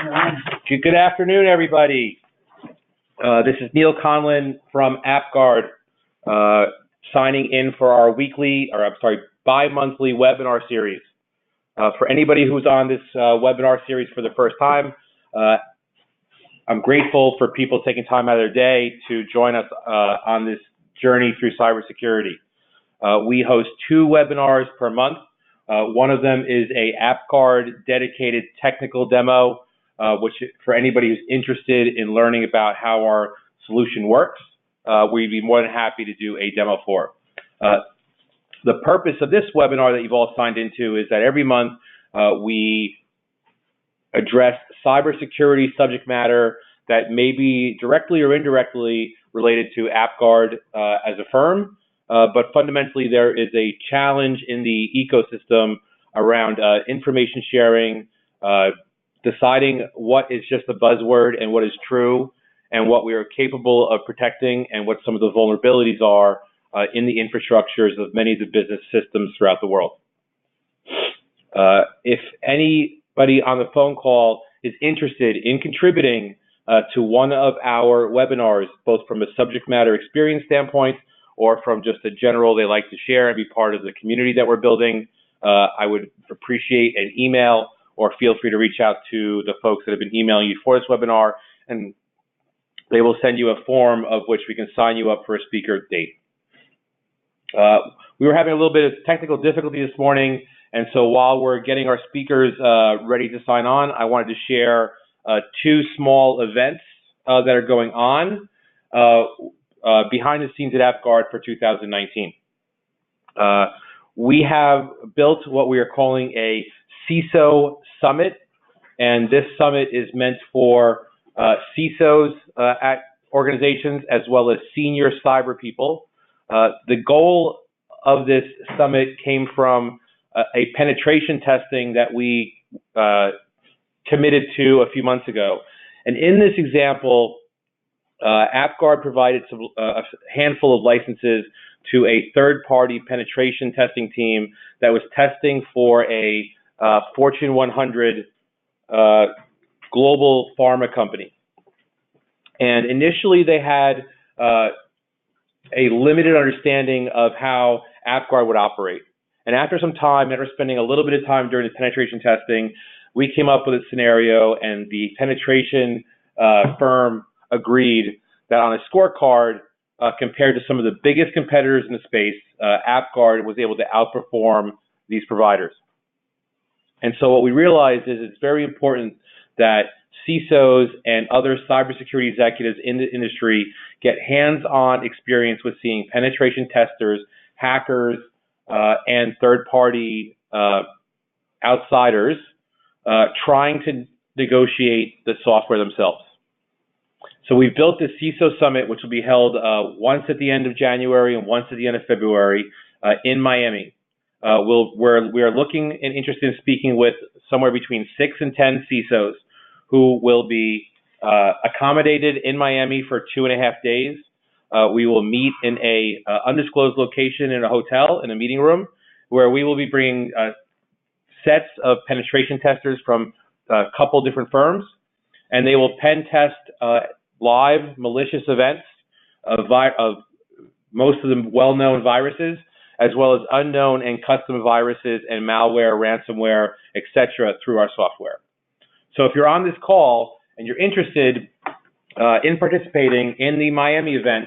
Good afternoon, everybody. This is Neal Conlon from AppGuard, signing in for our bi-monthly webinar series. For anybody who's on this webinar series for the first time, I'm grateful for people taking time out of their day to join us on this journey through cybersecurity. We host 2 webinars per month. One of them is a AppGuard dedicated technical demo, which for anybody who's interested in learning about how our solution works, we'd be more than happy to do a demo for. The purpose of this webinar that you've all signed into is that every month we address cybersecurity subject matter that may be directly or indirectly related to AppGuard as a firm, but fundamentally there is a challenge in the ecosystem around information sharing, deciding what is just a buzzword and what is true, and what we are capable of protecting, and what some of the vulnerabilities are in the infrastructures of many of the business systems throughout the world. If anybody on the phone call is interested in contributing to one of our webinars, both from a subject matter experience standpoint or from just a general they like to share and be part of the community that we're building, I would appreciate an email, or feel free to reach out to the folks that have been emailing you for this webinar, and they will send you a form of which we can sign you up for a speaker date. We were having a little bit of technical difficulty this morning, and so while we're getting our speakers ready to sign on, I wanted to share 2 small events that are going on behind the scenes at AppGuard for 2019. We have built what we are calling a CISO Summit, and this summit is meant for CISOs at organizations as well as senior cyber people. The goal of this summit came from a penetration testing that we committed to a few months ago. And in this example, AppGuard provided a handful of licenses to a third-party penetration testing team that was testing for a Fortune 100 global pharma company. And initially they had a limited understanding of how AppGuard would operate. And after some time, after spending a little bit of time during the penetration testing, we came up with a scenario, and the penetration firm agreed that on a scorecard, compared to some of the biggest competitors in the space, AppGuard was able to outperform these providers. And so what we realized is it's very important that CISOs and other cybersecurity executives in the industry get hands-on experience with seeing penetration testers, hackers, and third-party outsiders trying to negotiate the software themselves. So we've built this CISO Summit, which will be held once at the end of January and once at the end of February in Miami. We are looking and interested in speaking with somewhere between 6 and 10 CISOs who will be accommodated in Miami for 2.5 days. We will meet in a undisclosed location in a hotel, in a meeting room, where we will be bringing sets of penetration testers from a couple different firms, and they will pen test live malicious events of most of the well-known viruses, as well as unknown and custom viruses and malware, ransomware, etc., through our software. So if you're on this call and you're interested in participating in the Miami event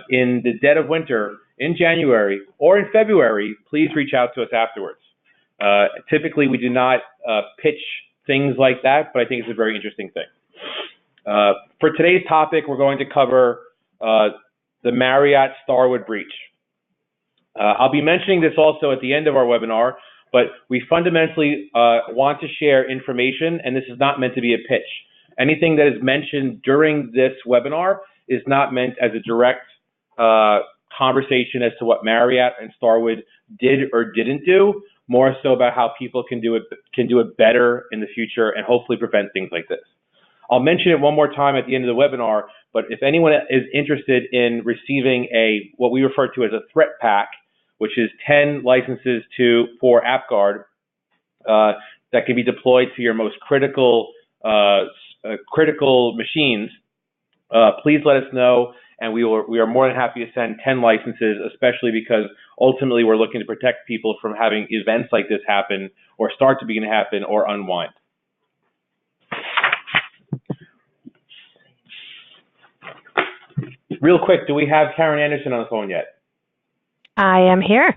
in the dead of winter, in January or in February, please reach out to us afterwards. Typically, we do not pitch things like that, but I think it's a very interesting thing. For today's topic, we're going to cover the Marriott Starwood breach. I'll be mentioning this also at the end of our webinar, but we fundamentally want to share information, and this is not meant to be a pitch. Anything that is mentioned during this webinar is not meant as a direct conversation as to what Marriott and Starwood did or didn't do, more so about how people can do it better in the future and hopefully prevent things like this. I'll mention it one more time at the end of the webinar, but if anyone is interested in receiving what we refer to as a threat pack, which is 10 licenses for AppGuard that can be deployed to your most critical critical machines, please let us know, and we are more than happy to send 10 licenses, especially because ultimately we're looking to protect people from having events like this happen or start to begin to happen or unwind. Real quick, do we have Karen Andersen on the phone yet? I am here.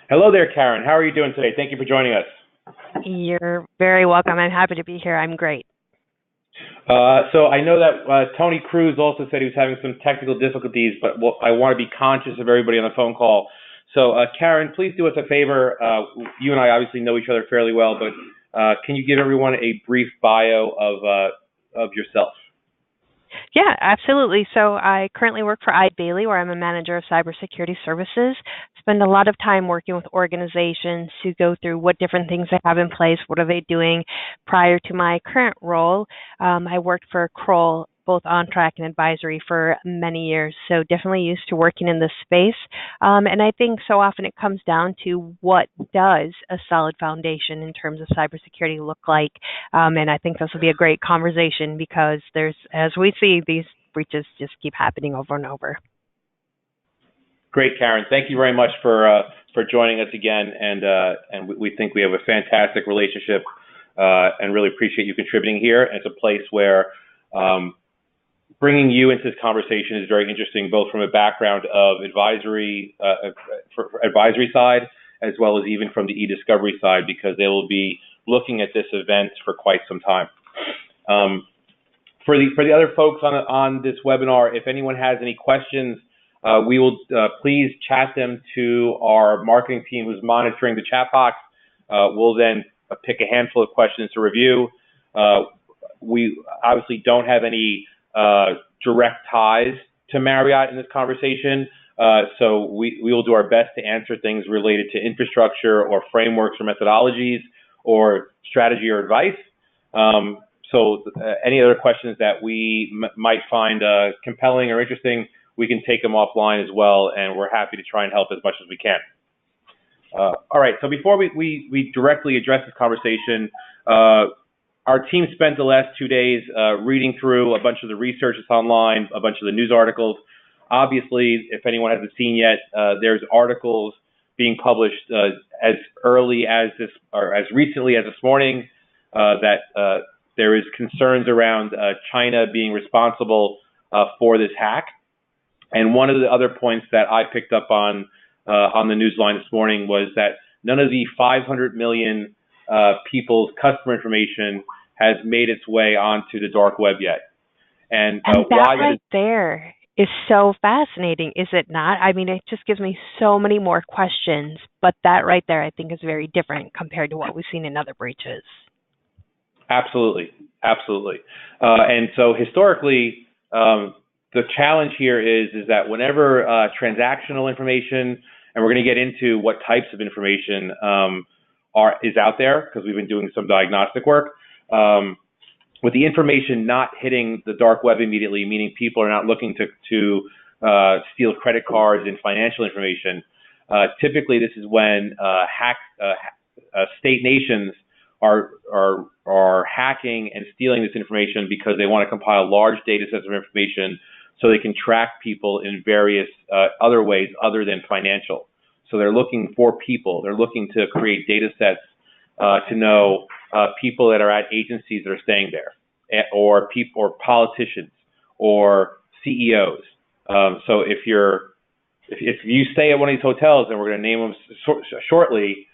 Hello there, Karen. How are you doing today? Thank you for joining us. You're very welcome. I'm happy to be here. I'm great. So I know that Tony Cruz also said he was having some technical difficulties, but I want to be conscious of everybody on the phone call. So Karen, please do us a favor. You and I obviously know each other fairly well, but can you give everyone a brief bio of yourself? Yeah, absolutely. So I currently work for Eide, where I'm a manager of cybersecurity services. Spend a lot of time working with organizations to go through what different things they have in place, what are they doing. Prior to my current role, I worked for Kroll, both on track and advisory for many years. So definitely used to working in this space. And I think so often it comes down to what does a solid foundation in terms of cybersecurity look like. And I think this will be a great conversation because there's, as we see, these breaches just keep happening over and over. Great, Karen. Thank you very much for joining us again. And we think we have a fantastic relationship and really appreciate you contributing here. And it's a place where bringing you into this conversation is very interesting, both from a background of advisory, for advisory side, as well as even from the e-discovery side, because they will be looking at this event for quite some time. For the other folks on this webinar, if anyone has any questions, we will please chat them to our marketing team who's monitoring the chat box. We'll then pick a handful of questions to review. We obviously don't have any direct ties to Marriott in this conversation, so we will do our best to answer things related to infrastructure or frameworks or methodologies or strategy or advice. So any other questions that we might find compelling or interesting, we can take them offline as well, and we're happy to try and help as much as we can. All right, so before we directly address this conversation, our team spent the last 2 days reading through a bunch of the research that's online, a bunch of the news articles. Obviously, if anyone hasn't seen yet, there's articles being published as early as this, or as recently as this morning, that there is concerns around China being responsible for this hack. And one of the other points that I picked up on the news line this morning was that none of the 500 million people's customer information has made its way onto the dark web yet. And that why right there is so fascinating, is it not? I mean, it just gives me so many more questions, but that right there I think is very different compared to what we've seen in other breaches. Absolutely, absolutely. And so historically, the challenge here is that whenever transactional information, and we're going to get into what types of information is out there, because we've been doing some diagnostic work, with the information not hitting the dark web immediately, meaning people are not looking to steal credit cards and financial information. Typically, this is when state nations are hacking and stealing this information because they want to compile large data sets of information so they can track people in various other ways other than financial. So they're looking for people. They're looking to create data sets to know people that are at agencies that are staying there, or politicians, or CEOs. So if you stay at one of these hotels, and we're going to name them shortly,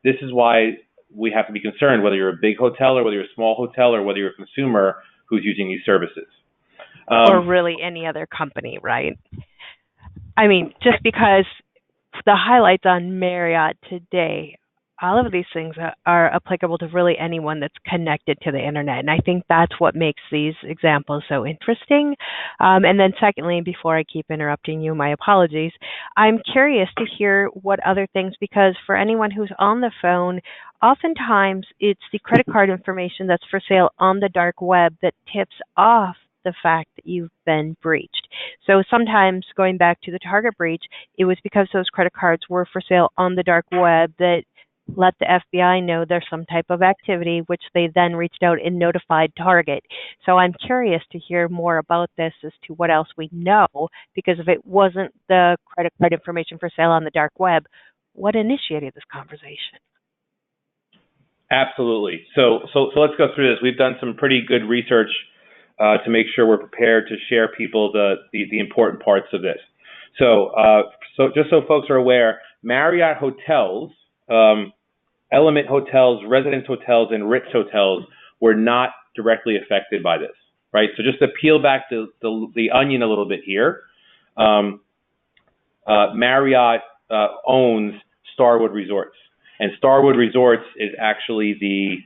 this is why we have to be concerned, whether you're a big hotel or whether you're a small hotel or whether you're a consumer who's using these services. Or really any other company, right? I mean, just because the highlights on Marriott today, all of these things are applicable to really anyone that's connected to the internet. And I think that's what makes these examples so interesting. And then secondly, before I keep interrupting you, my apologies, I'm curious to hear what other things, because for anyone who's on the phone, oftentimes it's the credit card information that's for sale on the dark web that tips off the fact that you've been breached. So sometimes, going back to the Target breach, it was because those credit cards were for sale on the dark web that let the FBI know there's some type of activity, which they then reached out and notified Target. So I'm curious to hear more about this as to what else we know, because if it wasn't the credit card information for sale on the dark web, what initiated this conversation? Absolutely. So let's go through this. We've done some pretty good research to make sure we're prepared to share people the important parts of this. So just so folks are aware, Marriott hotels, Element hotels, residence hotels, and Ritz hotels were not directly affected by this, right? So just to peel back the onion a little bit here, Marriott owns Starwood Resorts, and Starwood Resorts is actually the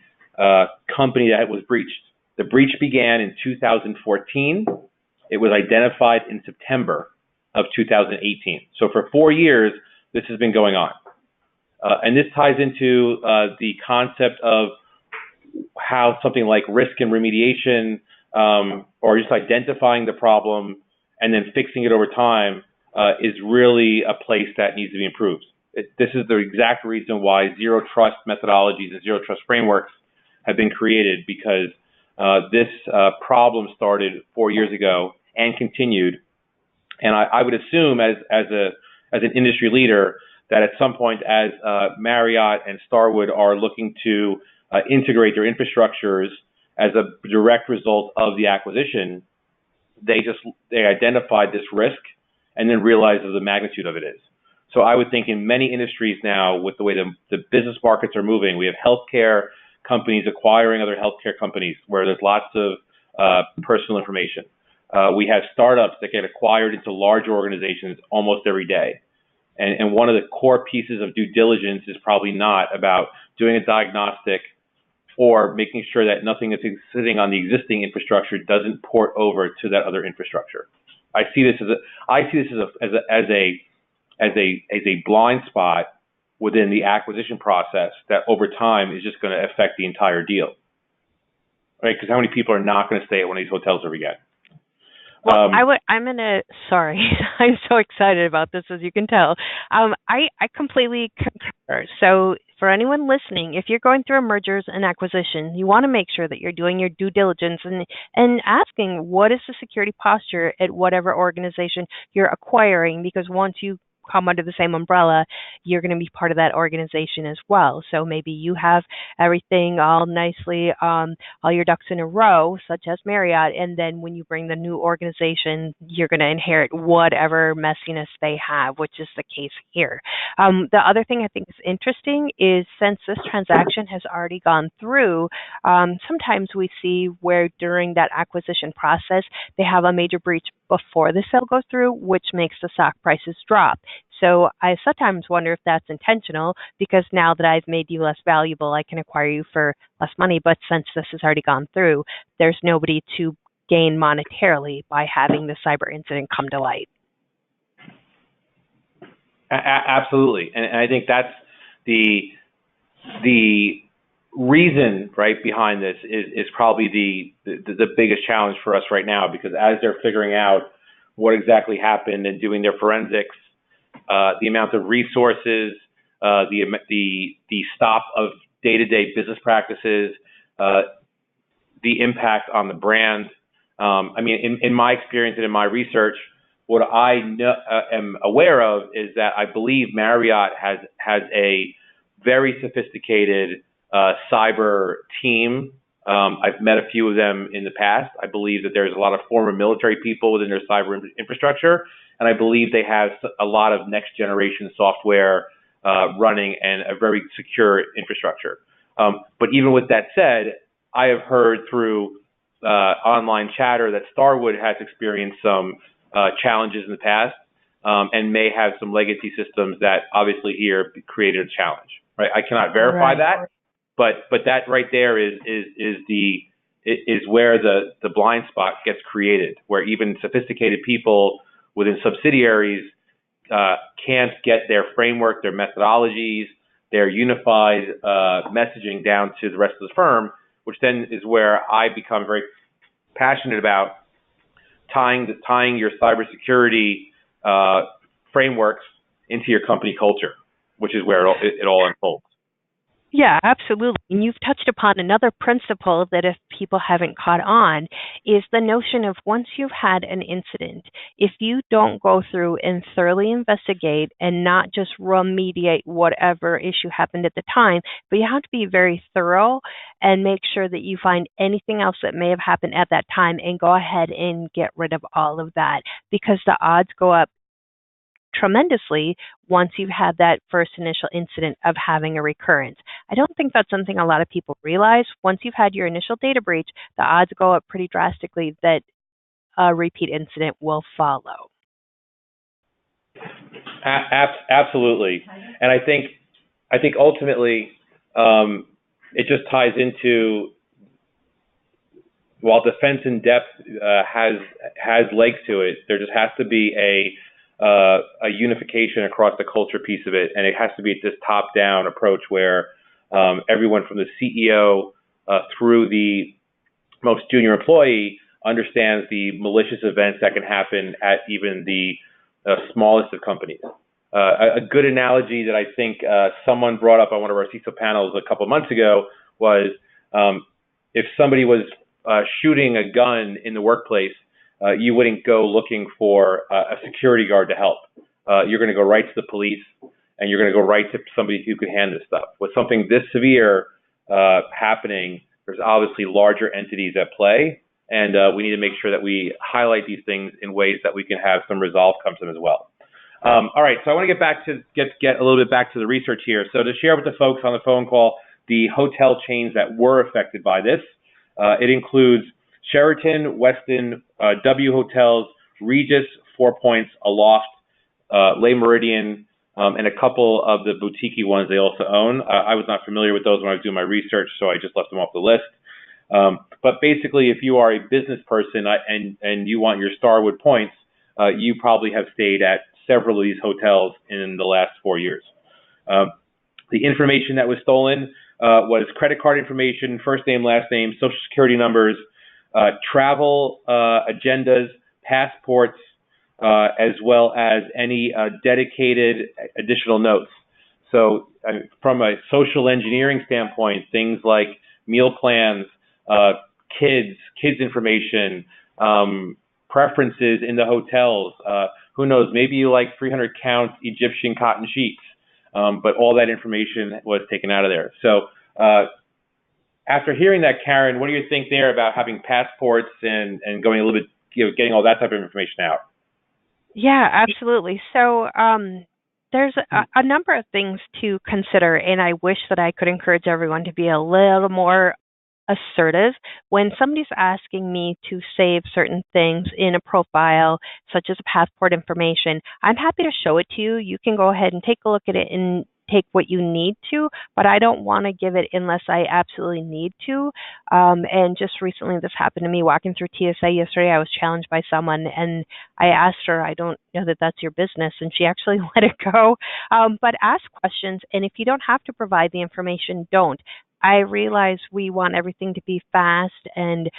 company that was breached. The breach began in 2014. It was identified in September of 2018. So for 4 years, this has been going on. And this ties into the concept of how something like risk and remediation, or just identifying the problem and then fixing it over time, is really a place that needs to be improved. This is the exact reason why zero trust methodologies and zero trust frameworks have been created, because this problem started 4 years ago and continued. And I would assume, as an industry leader, that at some point, as Marriott and Starwood are looking to integrate their infrastructures as a direct result of the acquisition, they identified this risk and then realized the magnitude of it is. So I would think in many industries now, with the way the business markets are moving, we have healthcare companies acquiring other healthcare companies where there's lots of personal information. We have startups that get acquired into large organizations almost every day. And one of the core pieces of due diligence is probably not about doing a diagnostic or making sure that nothing that's sitting on the existing infrastructure doesn't port over to that other infrastructure. I see this as a blind spot within the acquisition process that over time is just going to affect the entire deal, right? Because how many people are not going to stay at one of these hotels every again? Well, sorry, I'm so excited about this, as you can tell. I completely concur. So for anyone listening, if you're going through a mergers and acquisition, you want to make sure that you're doing your due diligence and asking what is the security posture at whatever organization you're acquiring, because once you come under the same umbrella, you're going to be part of that organization as well. So maybe you have everything all nicely, all your ducks in a row, such as Marriott, and then when you bring the new organization, you're going to inherit whatever messiness they have, which is the case here. The other thing I think is interesting is, since this transaction has already gone through, sometimes we see where during that acquisition process, they have a major breach before the sale goes through, which makes the stock prices drop. So I sometimes wonder if that's intentional, because now that I've made you less valuable, I can acquire you for less money. But since this has already gone through, there's nobody to gain monetarily by having the cyber incident come to light. Absolutely. And I think that's the reason, right, behind this is probably the biggest challenge for us right now, because as they're figuring out what exactly happened and doing their forensics, the amount of resources, the stop of day-to-day business practices, the impact on the brand. I mean, in my experience and in my research, what I am aware of is that I believe Marriott has a very sophisticated cyber team. I've met a few of them in the past. I believe that there's a lot of former military people within their cyber infrastructure, and I believe they have a lot of next generation software running and a very secure infrastructure. But even with that said, I have heard through online chatter that Starwood has experienced some challenges in the past, and may have some legacy systems that obviously here created a challenge. Right? I cannot verify that, but that right there is where the blind spot gets created, where even sophisticated people within subsidiaries can't get their framework, their methodologies, their unified messaging down to the rest of the firm, which then is where I become very passionate about tying your cybersecurity frameworks into your company culture, which is where it all unfolds. Yeah, absolutely. And you've touched upon another principle that if people haven't caught on is the notion of once you've had an incident, if you don't go through and thoroughly investigate and not just remediate whatever issue happened at the time, but you have to be very thorough and make sure that you find anything else that may have happened at that time and go ahead and get rid of all of that because the odds go up tremendously once you've had that first initial incident of having a recurrence. I don't think that's something a lot of people realize. Once you've had your initial data breach, the odds go up pretty drastically that a repeat incident will follow. Absolutely, and I think ultimately it just ties into, while defense in depth has legs to it, there just has to be a unification across the culture piece of it, and it has to be this top-down approach where everyone from the CEO through the most junior employee understands the malicious events that can happen at even the smallest of companies. A good analogy that I think someone brought up on one of our CISO panels a couple of months ago was if somebody was shooting a gun in the workplace, you wouldn't go looking for a security guard to help. You're going to go right to the police, and you're going to go right to somebody who can handle this stuff. With something this severe happening, there's obviously larger entities at play, and we need to make sure that we highlight these things in ways that we can have some resolve come to them as well. All right, so I want to get a little bit back to the research here. So to share with the folks on the phone call the hotel chains that were affected by this, it includes Sheraton, Westin, W Hotels, Regis, Four Points, Aloft, Le Méridien, and a couple of the boutique ones they also own. I was not familiar with those when I was doing my research, so I just left them off the list. But basically, if you are a business person and you want your Starwood points, you probably have stayed at several of these hotels in the last 4 years. The information that was stolen was credit card information, first name, last name, social security numbers, travel agendas, passports, as well as any dedicated additional notes. So from a social engineering standpoint, things like meal plans, kids information, preferences in the hotels, who knows, maybe you like 300 count Egyptian cotton sheets, but all that information was taken out of there. So after hearing that, Karen, what do you think there about having passports and going a little bit, getting all that type of information out? Yeah, absolutely. So there's a number of things to consider, and I wish that I could encourage everyone to be a little more assertive when somebody's asking me to save certain things in a profile, such as passport information. I'm happy to show it to you. You can go ahead and take a look at it and take what you need to, but I don't want to give it unless I absolutely need to. And just recently this happened to me walking through TSA yesterday. I was challenged by someone and I asked her, I don't know that that's your business, and she actually let it go. But ask questions, and if you don't have to provide the information, don't. I realize we want everything to be fast and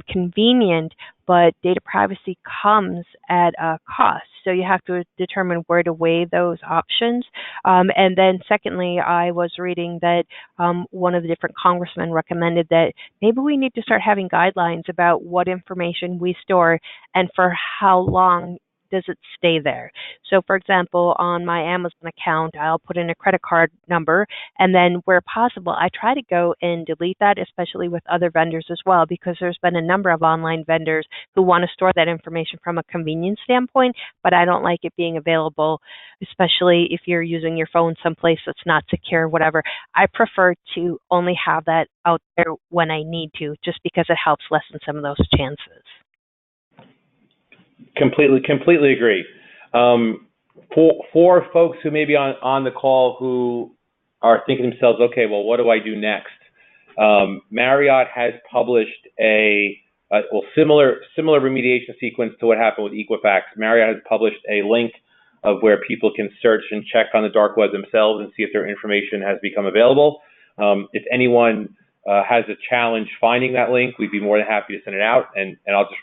convenient, but data privacy comes at a cost. So you have to determine where to weigh those options. And then secondly, I was reading that one of the different congressmen recommended that maybe we need to start having guidelines about what information we store and for how long does it stay there. So for example, on my Amazon account, I'll put in a credit card number, and then where possible, I try to go and delete that, especially with other vendors as well, because there's been a number of online vendors who want to store that information from a convenience standpoint, but I don't like it being available, especially if you're using your phone someplace that's not secure, whatever. I prefer to only have that out there when I need to, just because it helps lessen some of those chances. Completely agree. For folks who may be on the call who are thinking to themselves, okay, well, what do I do next? Marriott has published a similar remediation sequence to what happened with Equifax. Marriott has published a link of where people can search and check on the dark web themselves and see if their information has become available. If anyone has a challenge finding that link, we'd be more than happy to send it out. And I'll just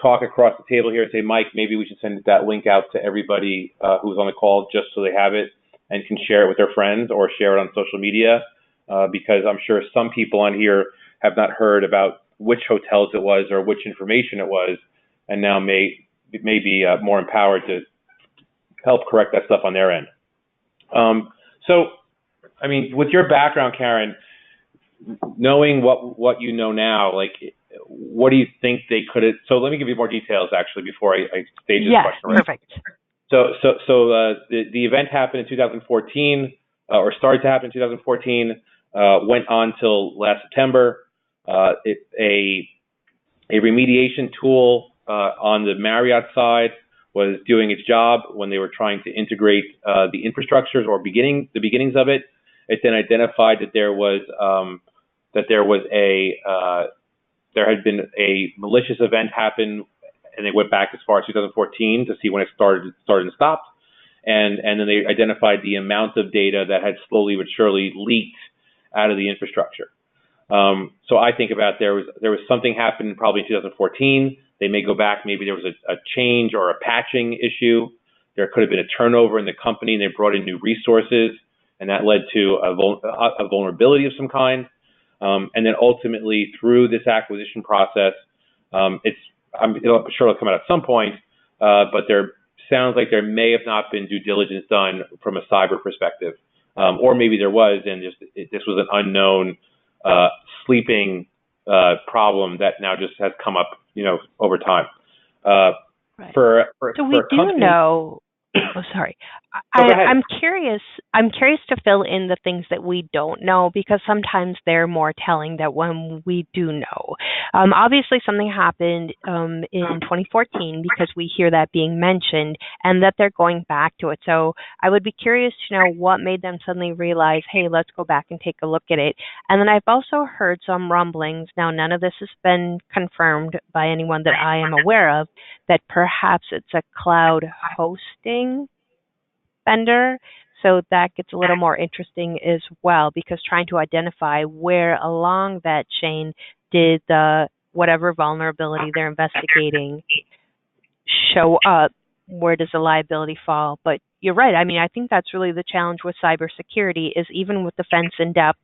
talk across the table here and say, Mike, maybe we should send that link out to everybody who's on the call just so they have it and can share it with their friends or share it on social media. because I'm sure some people on here have not heard about which hotels it was or which information it was, and now may be more empowered to help correct that stuff on their end. So, I mean, with your background, Karen, knowing what you know now, like, what do you think they could have? So let me give you more details actually before I stage this question. Yes, perfect. The event happened in 2014, or started to happen in 2014, went on till last September. A remediation tool on the Marriott side was doing its job when they were trying to integrate the infrastructures or the beginnings of it. It then identified that there had been a malicious event happen, and they went back as far as 2014 to see when it started and stopped, and then they identified the amount of data that had slowly but surely leaked out of the infrastructure. So I think about there was something happened probably in 2014. They may go back. Maybe there was a change or a patching issue. There could have been a turnover in the company, and they brought in new resources, and that led to a vulnerability of some kind. And then ultimately, through this acquisition process, I'm sure it'll come out at some point, but there sounds like there may have not been due diligence done from a cyber perspective, or maybe there was, and this was an unknown sleeping problem that now just has come up, over time. Right. So we do know. Oh, sorry. I'm curious. I'm curious to fill in the things that we don't know, because sometimes they're more telling than when we do know. Obviously, something happened in 2014 because we hear that being mentioned, and that they're going back to it. So I would be curious to know what made them suddenly realize, hey, let's go back and take a look at it. And then I've also heard some rumblings. Now, none of this has been confirmed by anyone that I am aware of, that perhaps it's a cloud hosting vendor. So that gets a little more interesting as well, because trying to identify where along that chain did the whatever vulnerability they're investigating show up, where does the liability fall? But you're right. I mean, I think that's really the challenge with cybersecurity, is even with defense in depth,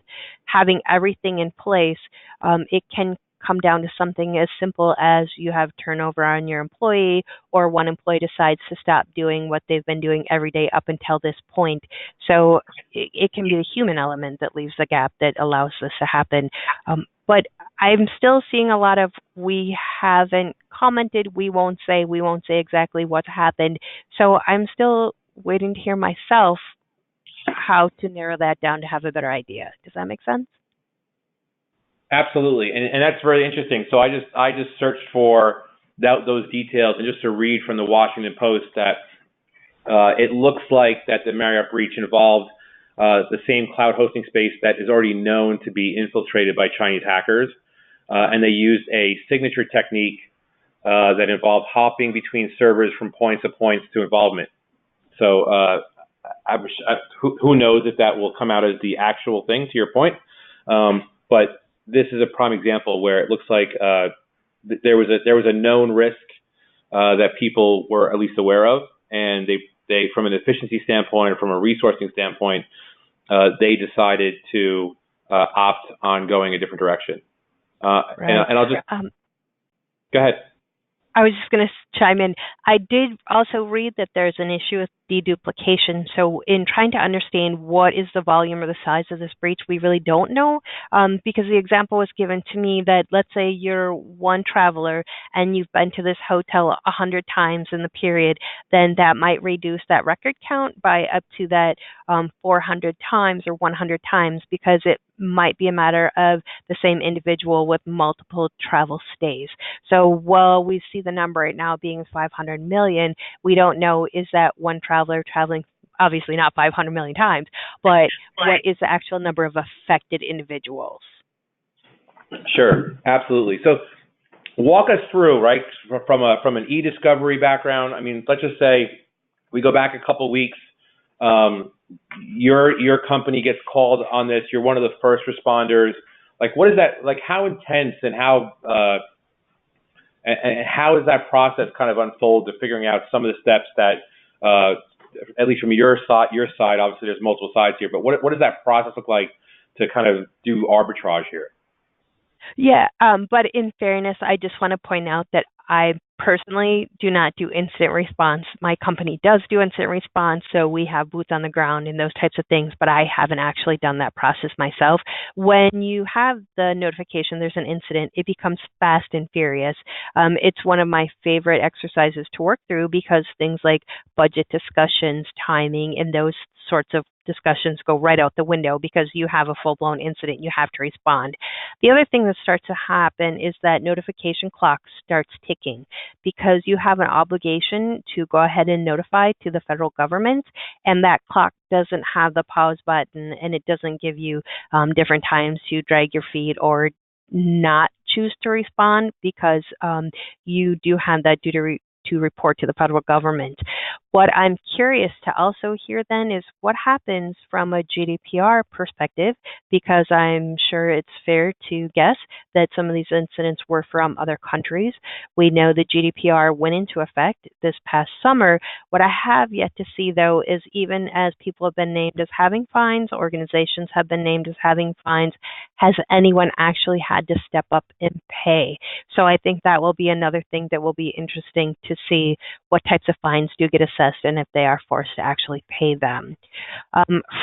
having everything in place, it can come down to something as simple as you have turnover on your employee, or one employee decides to stop doing what they've been doing every day up until this point. So it can be the human element that leaves the gap that allows this to happen. But I'm still seeing a lot of, we haven't commented, we won't say exactly what's happened. So I'm still waiting to hear myself how to narrow that down to have a better idea. Does that make sense? Absolutely, and that's very interesting. So I just searched for those details, and just to read from the Washington Post that it looks like that the Marriott breach involved the same cloud hosting space that is already known to be infiltrated by Chinese hackers, and they used a signature technique that involved hopping between servers from points to involvement. So who knows if that will come out as the actual thing, to your point, but this is a prime example where it looks like there was a known risk that people were at least aware of, and they from an efficiency standpoint or from a resourcing standpoint, they decided to opt on going a different direction. Right. And I'll just go ahead. I was just going to chime in. I did also read that there's an issue with deduplication. So in trying to understand what is the volume or the size of this breach, we really don't know, because the example was given to me that, let's say you're one traveler and you've been to this hotel 100 times in the period, then that might reduce that record count by up to that 400 times or 100 times, because it might be a matter of the same individual with multiple travel stays. So while we see the number right now being 500 million, we don't know, is that one traveler traveling, obviously not 500 million times, but what is the actual number of affected individuals? Sure, absolutely. So walk us through, right, from an e-discovery background. I mean, let's just say we go back a couple of weeks. Your company gets called on this. You're one of the first responders. Like, what is that? Like, how intense and how is that process kind of unfold to figuring out some of the steps that, at least from your side, obviously there's multiple sides here, but what does that process look like kind of do arbitrage here. Yeah, but in fairness, I just want to point out that I personally do not do incident response. My company does do incident response, so we have boots on the ground and those types of things, but I haven't actually done that process myself. When you have the notification there's an incident, it becomes fast and furious. It's one of my favorite exercises to work through because things like budget discussions, timing, and those sorts of discussions go right out the window because you have a full-blown incident. You have to respond. The other thing that starts to happen is that notification clock starts ticking because you have an obligation to go ahead and notify to the federal government, and that clock doesn't have the pause button, and it doesn't give you different times to drag your feet or not choose to respond because you do have that duty to report to the federal government. What I'm curious to also hear then is what happens from a GDPR perspective, because I'm sure it's fair to guess that some of these incidents were from other countries. We know that GDPR went into effect this past summer. What I have yet to see, though, is even as people have been named as having fines, organizations have been named as having fines, has anyone actually had to step up and pay? So I think that will be another thing that will be interesting to see what types of fines do get assessed and if they are forced to actually pay them.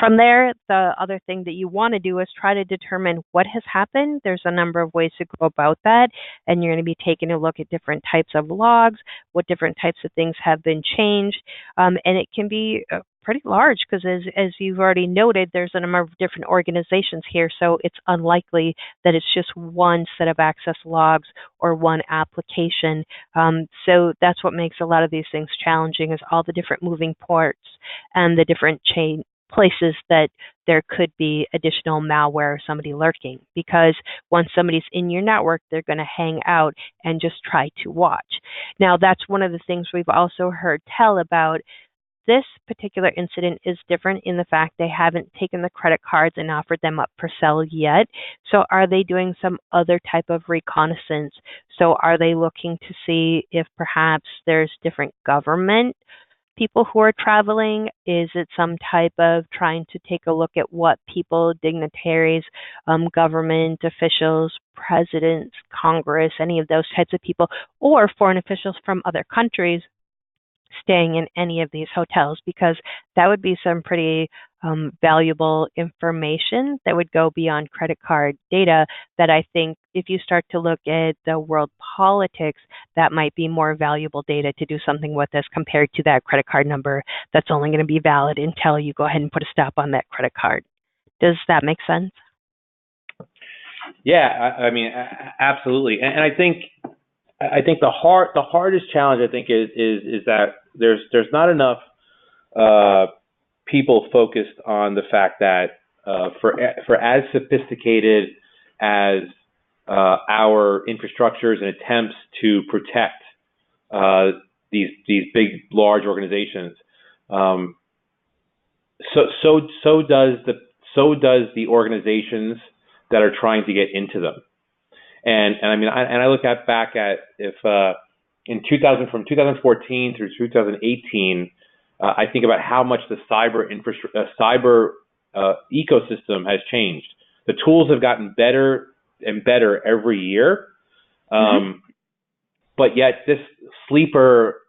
From there, the other thing that you want to do is try to determine what has happened. There's a number of ways to go about that, and you're going to be taking a look at different types of logs, what different types of things have been changed, and it can be pretty large because as you've already noted, there's a number of different organizations here, so it's unlikely that it's just one set of access logs or one application. So that's what makes a lot of these things challenging, is all the different moving parts and the different places that there could be additional malware or somebody lurking, because once somebody's in your network, they're going to hang out and just try to watch. Now, that's one of the things we've also heard tell about. This particular incident is different in the fact they haven't taken the credit cards and offered them up for sale yet. So are they doing some other type of reconnaissance? So are they looking to see if perhaps there's different government people who are traveling? Is it some type of trying to take a look at what people, dignitaries, government officials, presidents, Congress, any of those types of people, or foreign officials from other countries staying in any of these hotels? Because that would be some pretty valuable information that would go beyond credit card data that I think if you start to look at the world politics, that might be more valuable data to do something with as compared to that credit card number that's only going to be valid until you go ahead and put a stop on that credit card. Does that make sense? Yeah, I mean, absolutely. And I think the hardest challenge, I think, is that there's not enough people focused on the fact that for as sophisticated as our infrastructures and attempts to protect these big large organizations, so does the organizations that are trying to get into them. And I mean, I look back at if in from 2014 through 2018, I think about how much the cyber ecosystem has changed. The tools have gotten better and better every year, but yet this sleeper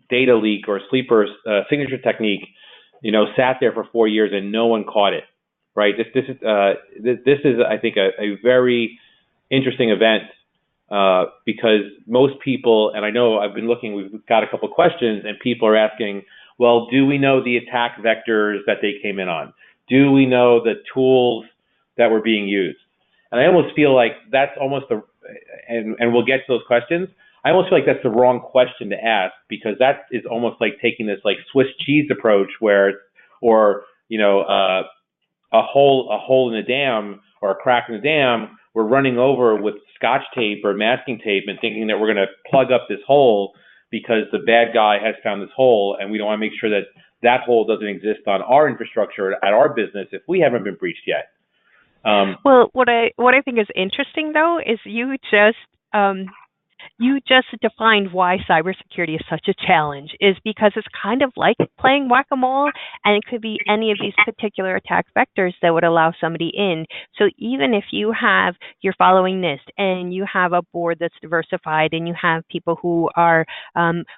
data leak or sleeper signature technique, sat there for 4 years and no one caught it. Right. This is I think a very interesting event because most people, and I know I've been looking, we've got a couple of questions, and people are asking, well, do we know the attack vectors that they came in on? Do we know the tools that were being used? And I almost feel like that's almost and we'll get to those questions. I almost feel like that's the wrong question to ask, because that is almost like taking this like Swiss cheese approach a hole in the dam or a crack in the dam, we're running over with scotch tape or masking tape and thinking that we're going to plug up this hole because the bad guy has found this hole, and we don't want to make sure that that hole doesn't exist on our infrastructure at our business if we haven't been breached yet. Well, what I think is interesting, though, is you just You just defined why cybersecurity is such a challenge, is because it's kind of like playing whack-a-mole, and it could be any of these particular attack vectors that would allow somebody in. So even if you're following NIST and you have a board that's diversified and you have people who are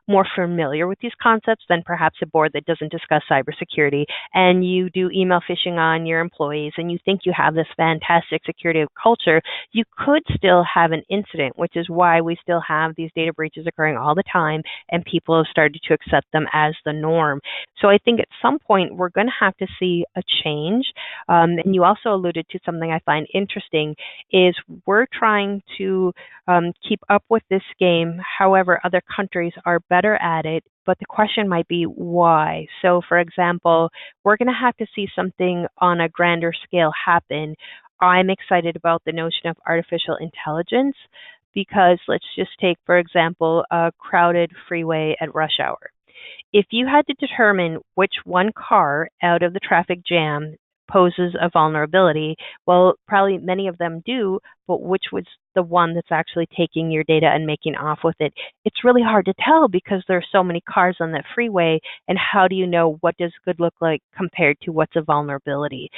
more familiar with these concepts than perhaps a board that doesn't discuss cybersecurity, and you do email phishing on your employees and you think you have this fantastic security culture, you could still have an incident, which is why we still have these data breaches occurring all the time, and people have started to accept them as the norm. So I think at some point we're going to have to see a change. And you also alluded to something I find interesting, is we're trying to keep up with this game. However, other countries are better at it, but the question might be why. So for example, we're going to have to see something on a grander scale happen. I'm excited about the notion of artificial intelligence, because let's just take, for example, a crowded freeway at rush hour. If you had to determine which one car out of the traffic jam poses a vulnerability, well, probably many of them do, but which was the one that's actually taking your data and making off with it? It's really hard to tell because there are so many cars on that freeway, and how do you know what does good look like compared to what's a vulnerability?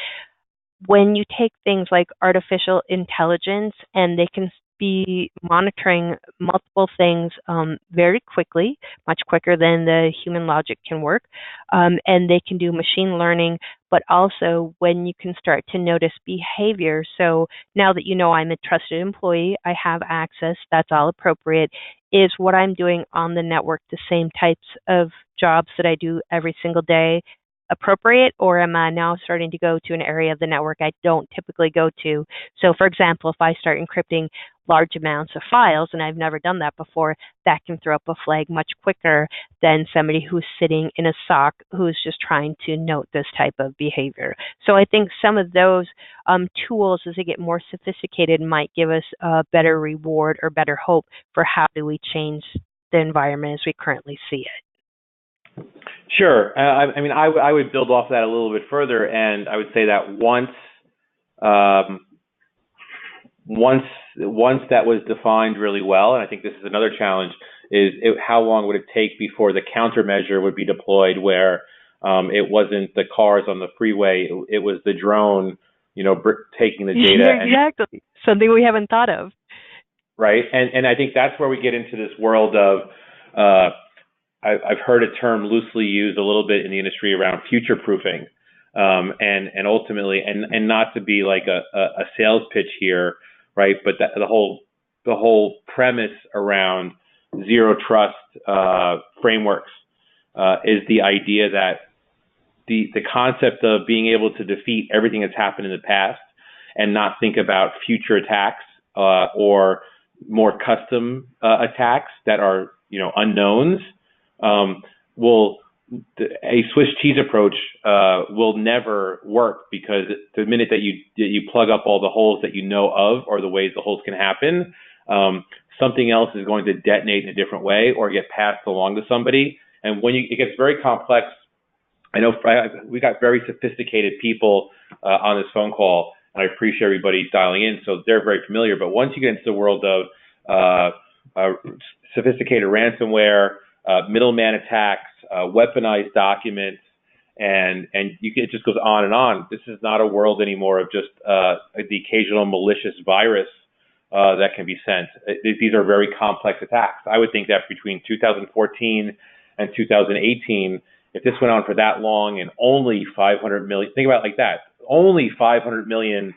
When you take things like artificial intelligence and they can be monitoring multiple things very quickly, much quicker than the human logic can work, and they can do machine learning, but also when you can start to notice behavior. So now that you know I'm a trusted employee, I have access, that's all appropriate. Is what I'm doing on the network the same types of jobs that I do every single day appropriate, or am I now starting to go to an area of the network I don't typically go to? So for example, if I start encrypting large amounts of files, and I've never done that before, that can throw up a flag much quicker than somebody who's sitting in a SOC who's just trying to note this type of behavior. So I think some of those tools, as they get more sophisticated, might give us a better reward or better hope for how do we change the environment as we currently see it. Sure. I mean, I would build off that a little bit further, and I would say that once that was defined really well, and I think this is another challenge, is how long would it take before the countermeasure would be deployed, where it wasn't the cars on the freeway, it was the drone, taking the data. Exactly. Something we haven't thought of. Right. And I think that's where we get into this world of, I've heard a term loosely used a little bit in the industry around future proofing, and ultimately, and not to be like a sales pitch here, right? But the whole premise around zero trust frameworks is the idea that the concept of being able to defeat everything that's happened in the past and not think about future attacks or more custom attacks that are unknowns. A Swiss cheese approach will never work, because the minute that you plug up all the holes that you know of, or the ways the holes can happen, something else is going to detonate in a different way or get passed along to somebody. And when it gets very complex, I know we got very sophisticated people on this phone call, and I appreciate everybody dialing in, so they're very familiar. But once you get into the world of sophisticated ransomware, middleman attacks, weaponized documents, and it just goes on and on. This is not a world anymore of just the occasional malicious virus that can be sent. These are very complex attacks. I would think that between 2014 and 2018, if this went on for that long and only 500 million, think about it like that, only 500 million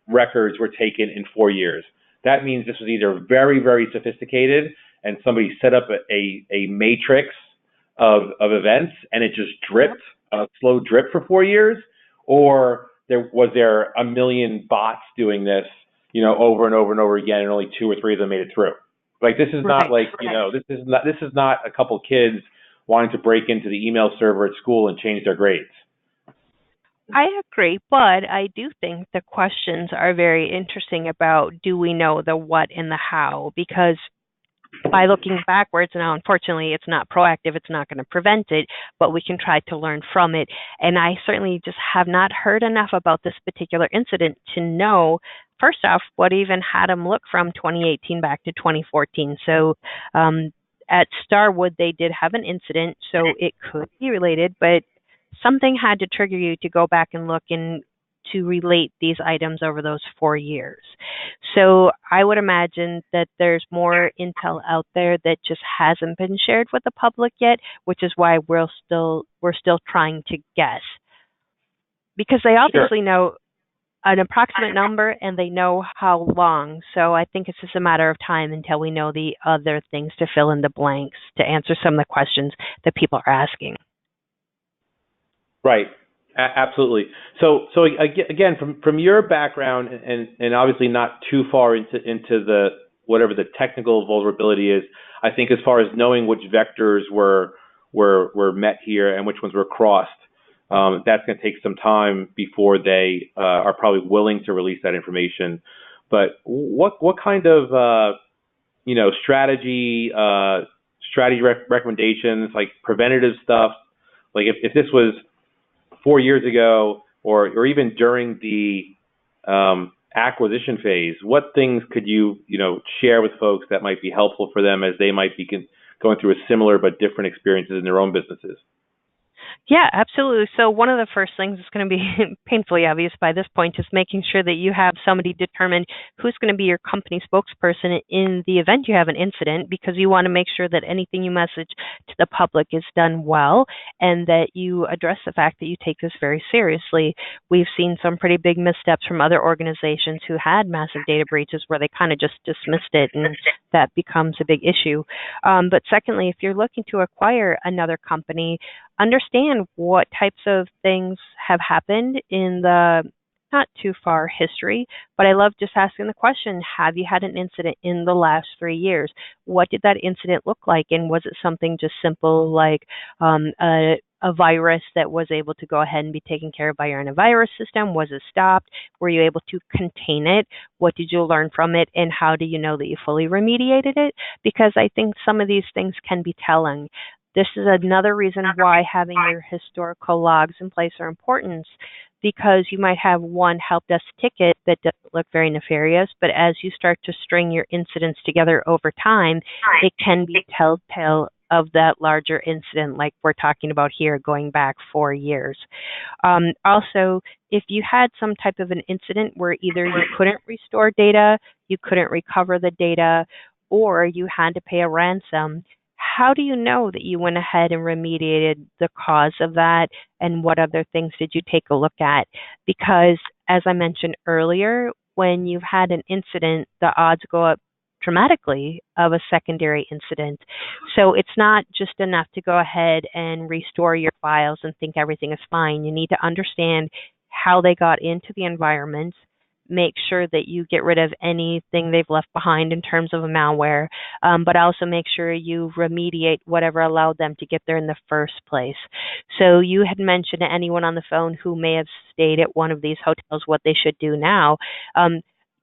records were taken in 4 years. That means this was either very, very sophisticated and somebody set up a matrix of events and it just dripped, a slow drip for 4 years, or there was a million bots doing this, over and over and over again, and only 2 or 3 of them made it through. Like, this is not like, this is not a couple kids wanting to break into the email server at school and change their grades. I agree, but I do think the questions are very interesting about, do we know the what and the how? Because by looking backwards, now unfortunately it's not proactive, it's not going to prevent it, but we can try to learn from it. And I certainly just have not heard enough about this particular incident to know first off, what even had them look from 2018 back to 2014? So at Starwood, they did have an incident, so it could be related, but something had to trigger you to go back and look and to relate these items over those 4 years. So I would imagine that there's more intel out there that just hasn't been shared with the public yet, which is why we're still trying to guess. Because they obviously know an approximate number and they know how long. So I think it's just a matter of time until we know the other things to fill in the blanks to answer some of the questions that people are asking. Right. Absolutely. So again, from your background, and obviously not too far into the whatever the technical vulnerability is, I think as far as knowing which vectors were met here and which ones were crossed, that's going to take some time before they are probably willing to release that information. But what kind of strategy recommendations, like preventative stuff, like if this was 4 years ago or even during the acquisition phase, what things could you share with folks that might be helpful for them as they might be going through a similar but different experiences in their own businesses? Yeah, absolutely. So one of the first things that's going to be painfully obvious by this point is making sure that you have somebody determined who's going to be your company spokesperson in the event you have an incident, because you want to make sure that anything you message to the public is done well and that you address the fact that you take this very seriously. We've seen some pretty big missteps from other organizations who had massive data breaches where they kind of just dismissed it, and that becomes a big issue. But secondly, if you're looking to acquire another company, understand what types of things have happened in the not too far history, but I love just asking the question, have you had an incident in the last 3 years? What did that incident look like? And was it something just simple like a virus that was able to go ahead and be taken care of by your antivirus system? Was it stopped? Were you able to contain it? What did you learn from it? And how do you know that you fully remediated it? Because I think some of these things can be telling. This is another reason why having your historical logs in place are important, because you might have one help desk ticket that doesn't look very nefarious, but as you start to string your incidents together over time, it can be telltale of that larger incident like we're talking about here going back 4 years. Also, if you had some type of an incident where either you couldn't restore data, you couldn't recover the data, or you had to pay a ransom, how do you know that you went ahead and remediated the cause of that, and what other things did you take a look at? Because as I mentioned earlier, when you've had an incident, the odds go up dramatically of a secondary incident. So it's not just enough to go ahead and restore your files and think everything is fine. You need to understand how they got into the environment, make sure that you get rid of anything they've left behind in terms of a malware, but also make sure you remediate whatever allowed them to get there in the first place. So you had mentioned to anyone on the phone who may have stayed at one of these hotels what they should do now.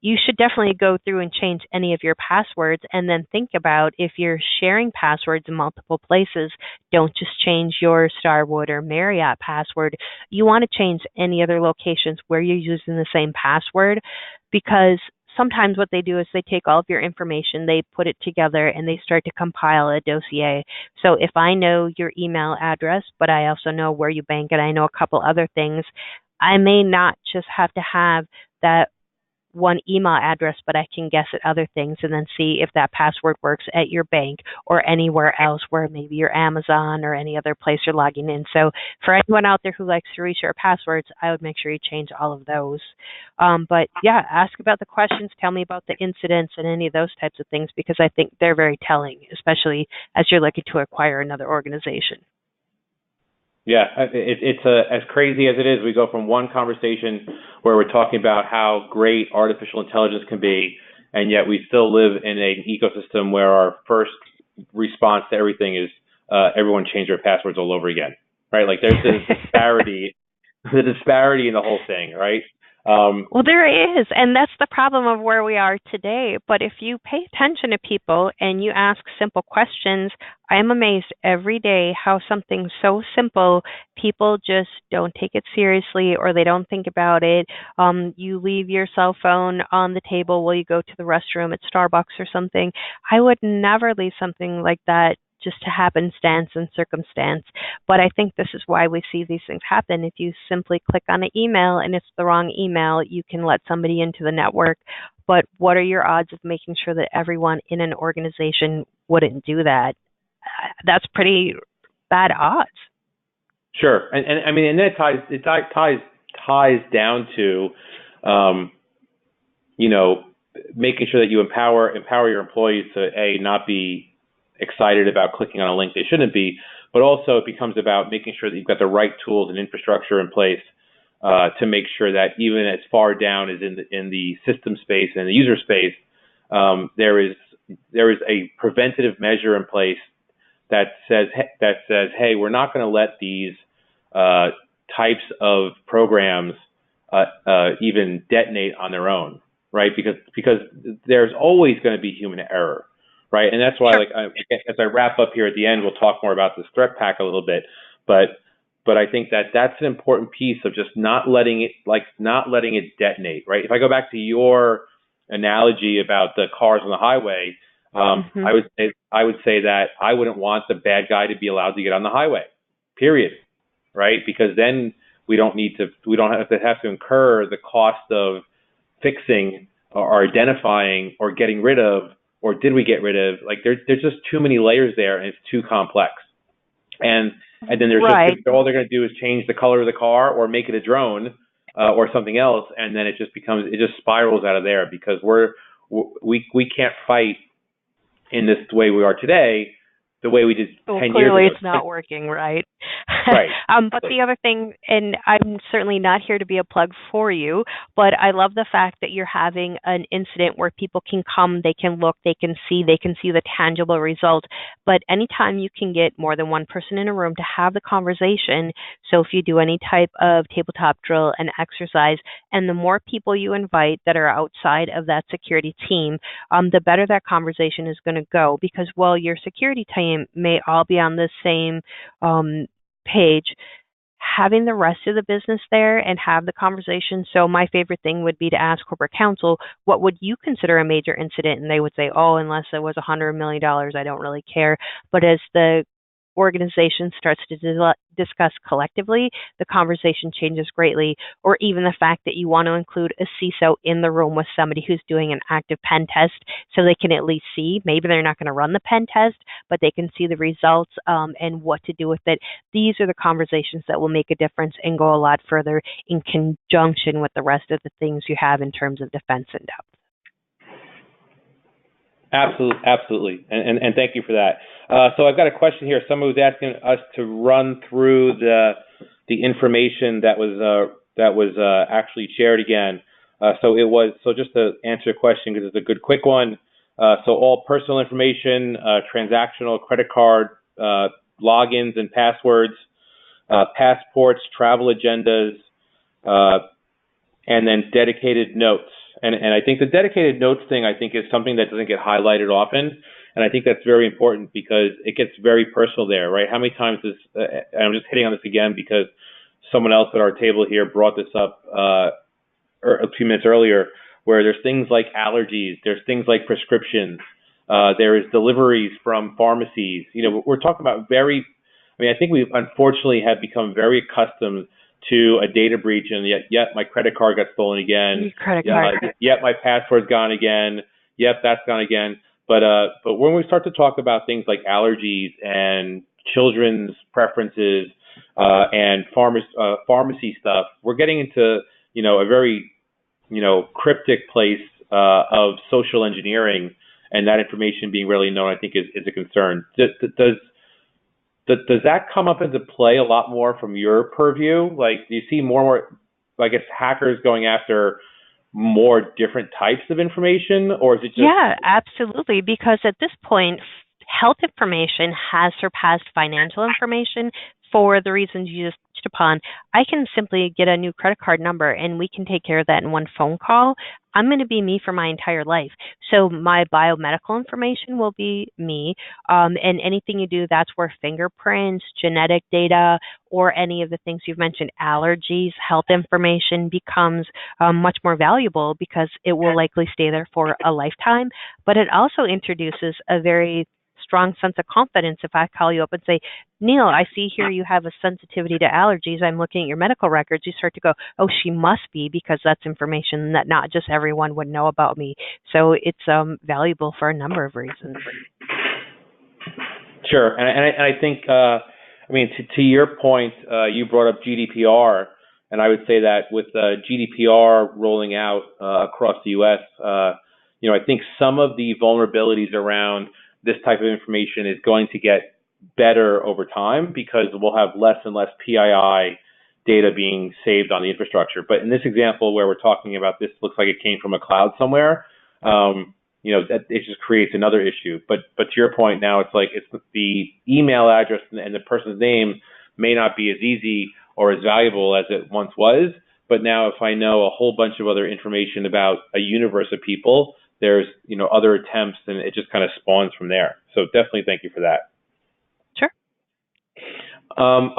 You should definitely go through and change any of your passwords, and then think about if you're sharing passwords in multiple places, don't just change your Starwood or Marriott password. You want to change any other locations where you're using the same password, because sometimes what they do is they take all of your information, they put it together, and they start to compile a dossier. So if I know your email address, but I also know where you bank and I know a couple other things, I may not just have to have that one email address, but I can guess at other things and then see if that password works at your bank or anywhere else where maybe your Amazon or any other place you're logging in. So for anyone out there who likes to reshare passwords, I would make sure you change all of those. But yeah, ask about the questions, tell me about the incidents and any of those types of things, because I think they're very telling, especially as you're looking to acquire another organization. Yeah, it's as crazy as it is, we go from one conversation where we're talking about how great artificial intelligence can be, and yet we still live in an ecosystem where our first response to everything is everyone change their passwords all over again, right? Like there's this disparity, the disparity in the whole thing, right? Well, there is, and that's the problem of where we are today. But if you pay attention to people and you ask simple questions, I'm amazed every day how something so simple, people just don't take it seriously or they don't think about it. You leave your cell phone on the table while you go to the restroom at Starbucks or something. I would never leave something like that just to happenstance and circumstance. But I think this is why we see these things happen. If you simply click on an email and it's the wrong email, you can let somebody into the network. But what are your odds of making sure that everyone in an organization wouldn't do that? That's pretty bad odds. Sure, and I mean, and then it ties down to, you know, making sure that you empower your employees to not be excited about clicking on a link they shouldn't be, but also it becomes about making sure that you've got the right tools and infrastructure in place to make sure that even as far down as in the system space and the user space, there is a preventative measure in place that says, hey, we're not going to let these types of programs even detonate on their own, right? Because there's always going to be human error, right? And that's why, like, as I wrap up here at the end, we'll talk more about this threat pack a little bit, but I think that that's an important piece of just not letting it detonate, right? If I go back to your analogy about the cars on the highway, I would say that I wouldn't want the bad guy to be allowed to get on the highway, period, right? Because then we don't have to incur the cost of fixing or identifying or getting rid of, or did we get rid of? Like there's just too many layers there, and it's too complex. And then there's just all they're going to do is change the color of the car or make it a drone or something else, and then it just spirals out of there because we can't fight in this way we are today, the way we did 10 years ago. Clearly it's not working, right? Right. But the other thing, and I'm certainly not here to be a plug for you, but I love the fact that you're having an incident where people can come, they can look, they can see the tangible result. But anytime you can get more than one person in a room to have the conversation, so if you do any type of tabletop drill and exercise, and the more people you invite that are outside of that security team, the better that conversation is going to go. Because while your security team may all be on the same page, having the rest of the business there and have the conversation. So my favorite thing would be to ask corporate counsel, what would you consider a major incident? And they would say, oh, unless it was $100 million, I don't really care. But as the organization starts to discuss collectively, the conversation changes greatly. Or even the fact that you want to include a CISO in the room with somebody who's doing an active pen test so they can at least see, maybe they're not going to run the pen test, but they can see the results and what to do with it. These are the conversations that will make a difference and go a lot further in conjunction with the rest of the things you have in terms of defense in depth. Absolutely, and thank you for that. So I've got a question here. Someone was asking us to run through the information that was actually shared again. So just to answer your question, because it's a good quick one. So all personal information, transactional, credit card, logins and passwords, passports, travel agendas, and then dedicated notes. And I think the dedicated notes thing, I think, is something that doesn't get highlighted often. And I think that's very important because it gets very personal there, right? How many times and I'm just hitting on this again because someone else at our table here brought this up a few minutes earlier, where there's things like allergies, there's things like prescriptions, there is deliveries from pharmacies. You know, we're talking about I think we've unfortunately have become very accustomed to a data breach, and yet my credit card got stolen again. Yep, my password's gone again. Yep, that's gone again. But when we start to talk about things like allergies and children's preferences and pharmacy stuff, we're getting into a very cryptic place of social engineering, and that information being really known, I think, is a concern. Does that come up into play a lot more from your purview? Like, do you see more, I guess, hackers going after more different types of information, or is it just... Yeah, absolutely. Because at this point, health information has surpassed financial information for the reasons you just touched upon, I can simply get a new credit card number and we can take care of that in one phone call. I'm going to be me for my entire life. So my biomedical information will be me. And anything you do, that's where fingerprints, genetic data, or any of the things you've mentioned, allergies, health information becomes much more valuable because it will likely stay there for a lifetime. But it also introduces a very strong sense of confidence if I call you up and say, Neal, I see here you have a sensitivity to allergies. I'm looking at your medical records. You start to go, oh, she must be, because that's information that not just everyone would know about me. So it's valuable for a number of reasons. Sure, and I think, I mean, to your point, you brought up GDPR, and I would say that with GDPR rolling out across the U.S., I think some of the vulnerabilities around this type of information is going to get better over time because we'll have less and less PII data being saved on the infrastructure. But in this example where we're talking about, this looks like it came from a cloud somewhere. That it just creates another issue. But to your point now, it's like the email address and the person's name may not be as easy or as valuable as it once was. But now if I know a whole bunch of other information about a universe of people, there's other attempts, and it just kind of spawns from there. So definitely thank you for that. Sure.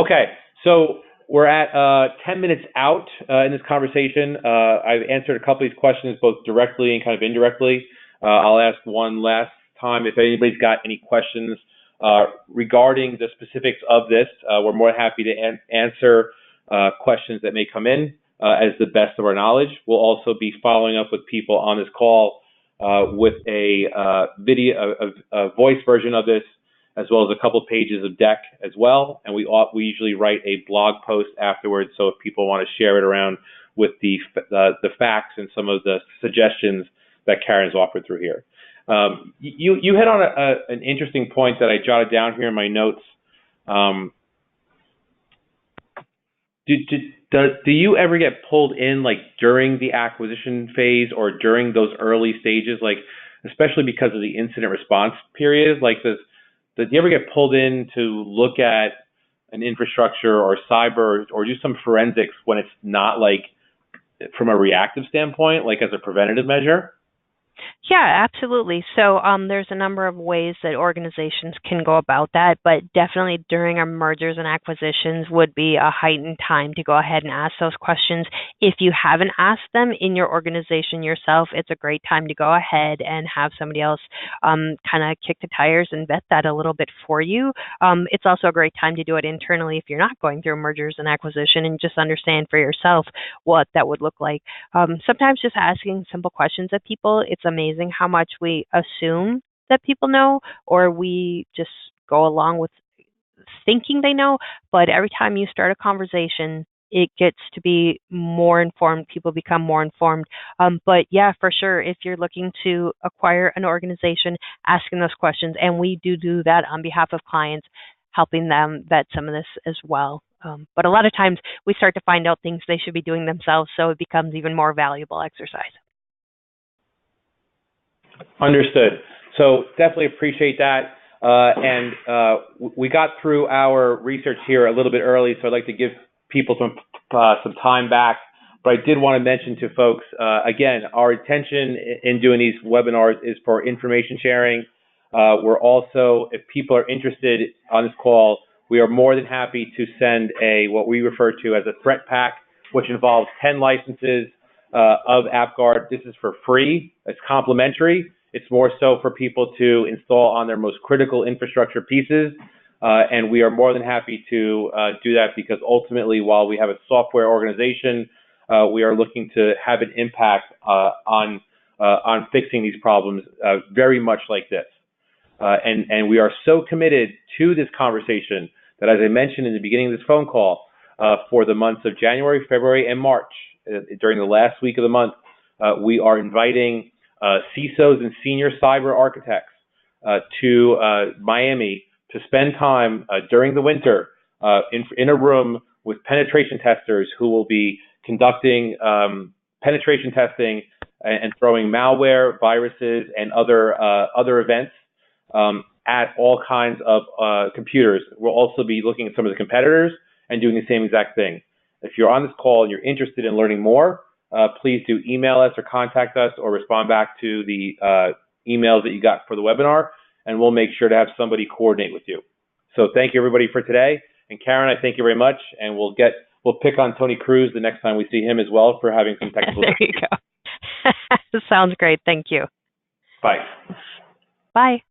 Okay, so we're at 10 minutes out in this conversation. I've answered a couple of these questions both directly and kind of indirectly. I'll ask one last time if anybody's got any questions regarding the specifics of this. We're more happy to answer questions that may come in as the best of our knowledge. We'll also be following up with people on this call with a video, a voice version of this, as well as a couple pages of deck as well. And we usually write a blog post afterwards, so if people want to share it around with the facts and some of the suggestions that Karen's offered through here. You hit on an interesting point that I jotted down here in my notes. Do you ever get pulled in like during the acquisition phase or during those early stages, like especially because of the incident response period? Like does you ever get pulled in to look at an infrastructure or cyber or do some forensics when it's not like from a reactive standpoint, like as a preventative measure? Yeah, absolutely. So there's a number of ways that organizations can go about that, but definitely during our mergers and acquisitions would be a heightened time to go ahead and ask those questions. If you haven't asked them in your organization yourself, it's a great time to go ahead and have somebody else kind of kick the tires and vet that a little bit for you. It's also a great time to do it internally if you're not going through mergers and acquisition and just understand for yourself what that would look like. Sometimes just asking simple questions of people, it's amazing how much we assume that people know, or we just go along with thinking they know. But every time you start a conversation, it gets to be more informed. People become more informed. But yeah, for sure, if you're looking to acquire an organization, asking those questions, and we do that on behalf of clients, helping them vet some of this as well. But a lot of times we start to find out things they should be doing themselves, so it becomes even more valuable exercise. Understood. So definitely appreciate that. And we got through our research here a little bit early, so I'd like to give people some time back. But I did want to mention to folks, again, our intention in doing these webinars is for information sharing. We're also, if people are interested on this call, we are more than happy to send what we refer to as a threat pack, which involves 10 licenses of AppGuard. This is for free. It's complimentary. It's more so for people to install on their most critical infrastructure pieces. And we are more than happy to do that because ultimately, while we have a software organization, we are looking to have an impact on fixing these problems very much like this. And we are so committed to this conversation that, as I mentioned in the beginning of this phone call, for the months of January, February, and March, during the last week of the month, we are inviting CISOs and senior cyber architects to Miami to spend time during the winter in a room with penetration testers who will be conducting penetration testing and throwing malware, viruses, and other events at all kinds of computers. We'll also be looking at some of the competitors and doing the same exact thing. If you're on this call and you're interested in learning more, please do email us or contact us or respond back to the emails that you got for the webinar, and we'll make sure to have somebody coordinate with you. So thank you, everybody, for today. And Karen, I thank you very much, and we'll pick on Tony Cruz the next time we see him as well for having some technical There you go. Sounds great. Thank you. Bye. Bye.